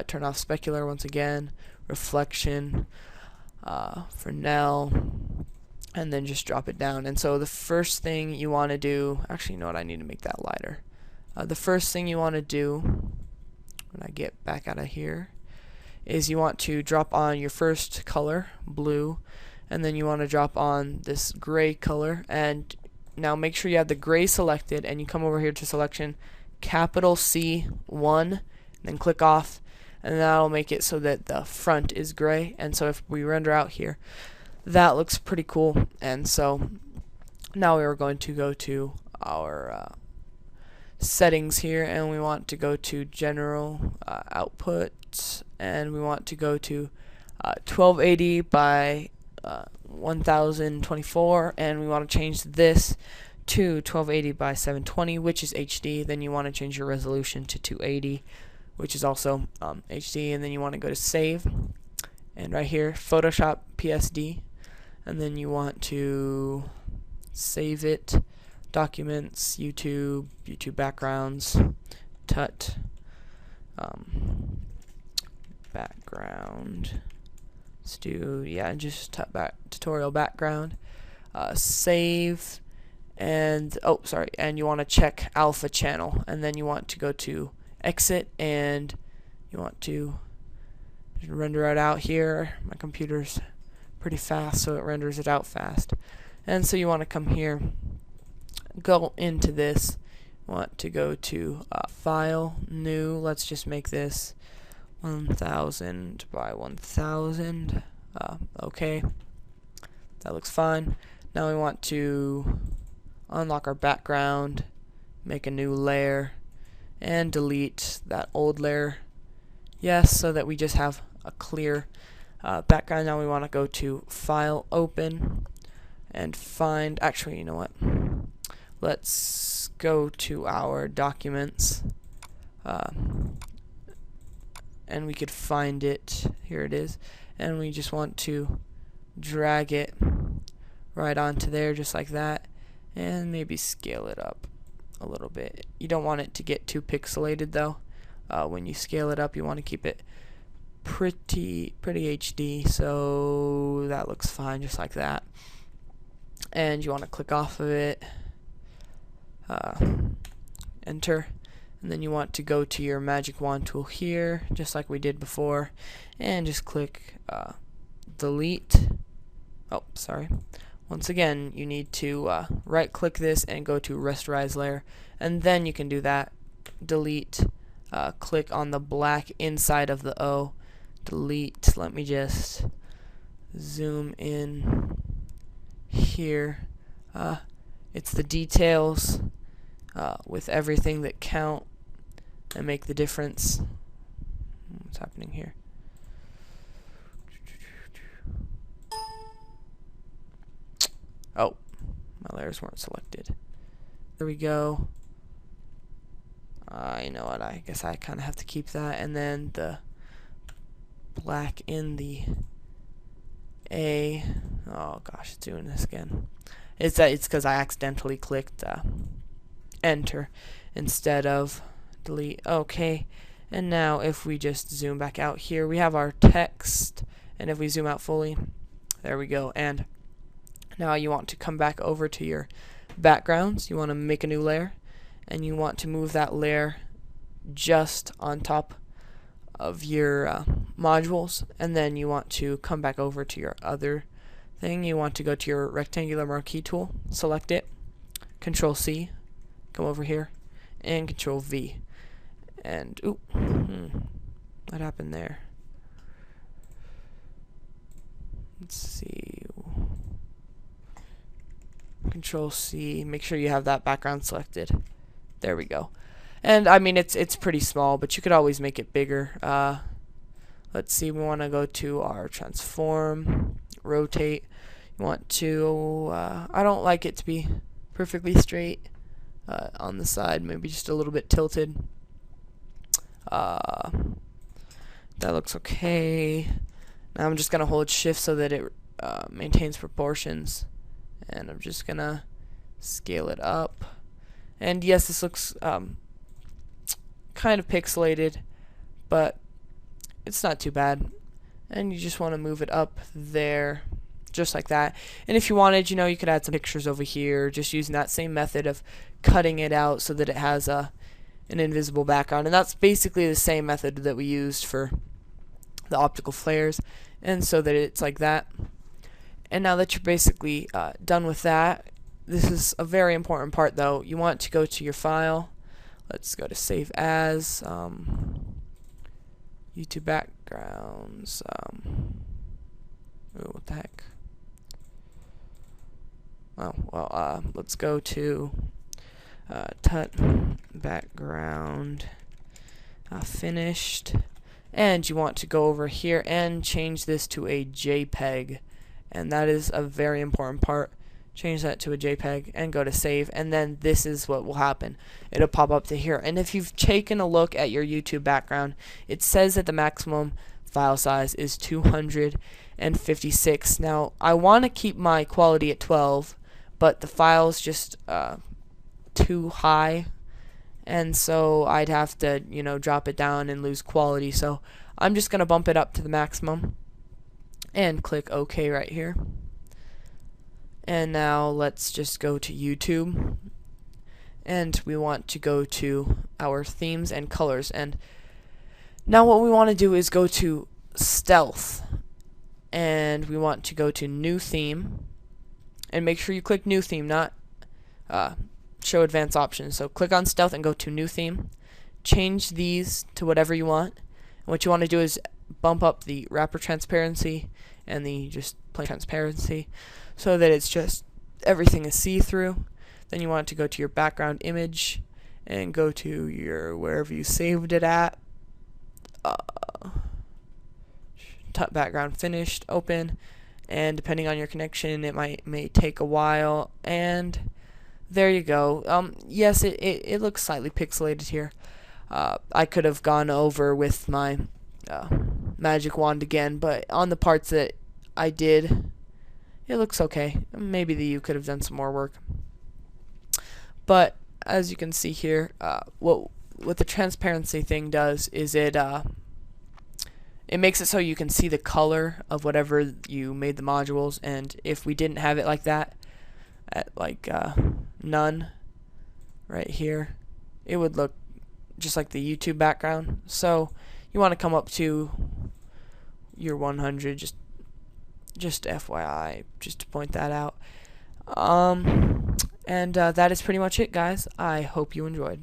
Turn off specular once again, reflection, Fresnel, and then just drop it down. And so the first thing you want to do, actually, you know what, I need to make that lighter. The first thing you want to do when I get back out of here is you want to drop on your first color, blue, and then you want to drop on this gray color. And now make sure you have the gray selected, and you come over here to selection, capital C1, then click off, and that'll make it so that the front is gray. And so if we render out here, that looks pretty cool. And so now we are going to go to our settings here, and we want to go to general output, and we want to go to 1280 by 1024, and we want to change this to 1280 by 720, which is HD. Then you want to change your resolution to 280, which is also HD, and then you want to go to save, and right here Photoshop PSD, and then you want to save it, documents, YouTube backgrounds, tut background, let's do, yeah, just tutorial background, save, and oh sorry, and you want to check alpha channel, and then you want to go to exit, and you want to render it out here. My computer's pretty fast, so it renders it out fast. And so you want to come here, go into this, want to go to file, new, let's just make this 1000 by 1000. Okay, that looks fine. Now we want to unlock our background, make a new layer, and delete that old layer. Yes, so that we just have a clear background. Now we want to go to file, open, and find, actually, you know what, let's go to our documents, and we could find it, here it is, and we just want to drag it right onto there just like that, and maybe scale it up a little bit. You don't want it to get too pixelated though. When you scale it up, you want to keep it pretty HD, so that looks fine just like that. And you want to click off of it, enter, and then you want to go to your magic wand tool here just like we did before, and just click delete. Oh sorry, once again you need to right click this and go to rasterize layer, and then you can do that, delete, click on the black inside of the O, delete. Let me just zoom in here. It's the details with everything that count and make the difference. What's happening here? Oh, my layers weren't selected. There we go. You know what, I guess I kind of have to keep that, and then the black in the A. Oh gosh, it's doing this again. It's because I accidentally clicked enter instead of delete. Okay, and now if we just zoom back out here, we have our text, and if we zoom out fully, there we go. And now you want to come back over to your backgrounds. You want to make a new layer, and you want to move that layer just on top of your modules, and then you want to come back over to your other thing. You want to go to your rectangular marquee tool, select it, Control C, come over here, and Control V. And ooh, what happened there? Let's see. Control C, make sure you have that background selected. There we go. And I mean, it's pretty small, but you could always make it bigger. Let's see, we want to go to our transform, rotate. You want to, I don't like it to be perfectly straight on the side, maybe just a little bit tilted. That looks okay. Now I'm just going to hold shift so that it maintains proportions, and I'm just going to scale it up. And yes, this looks kind of pixelated, but it's not too bad. And you just want to move it up there, just like that. And if you wanted, you could add some pictures over here, just using that same method of cutting it out so that it has an invisible background. And that's basically the same method that we used for the optical flares, and so that it's like that. And now that you're basically done with that, this is a very important part though. You want to go to your file. Let's go to Save As, YouTube backgrounds. What the heck? Oh, well, let's go to Tut background finished, and you want to go over here and change this to a JPEG, and that is a very important part. Change that to a JPEG and go to save, and then this is what will happen. It'll pop up to here, and if you've taken a look at your YouTube background, it says that the maximum file size is 256. Now I want to keep my quality at 12, but the file's just too high, and so I'd have to drop it down and lose quality. So I'm just gonna bump it up to the maximum and click OK right here. And now let's just go to YouTube, and we want to go to our themes and colors. And now what we want to do is go to Stealth, and we want to go to New Theme, and make sure you click New Theme, not Show Advanced Options. So click on Stealth and go to New Theme. Change these to whatever you want. And what you want to do is bump up the wrapper transparency and the just plain transparency, so that it's just everything is see-through. Then you want to go to your background image and go to your wherever you saved it at. Background finished, open, and depending on your connection, it may take a while. And there you go. Yes, it looks slightly pixelated here. I could have gone over with my magic wand again, but on the parts that I did, it looks okay. Maybe you could have done some more work. But as you can see here, what the transparency thing does is it makes it so you can see the color of whatever you made the modules. And if we didn't have it like that, at like none right here, it would look just like the YouTube background. So you want to come up to your 100, just FYI, just to point that out. And that is pretty much it, guys. I hope you enjoyed.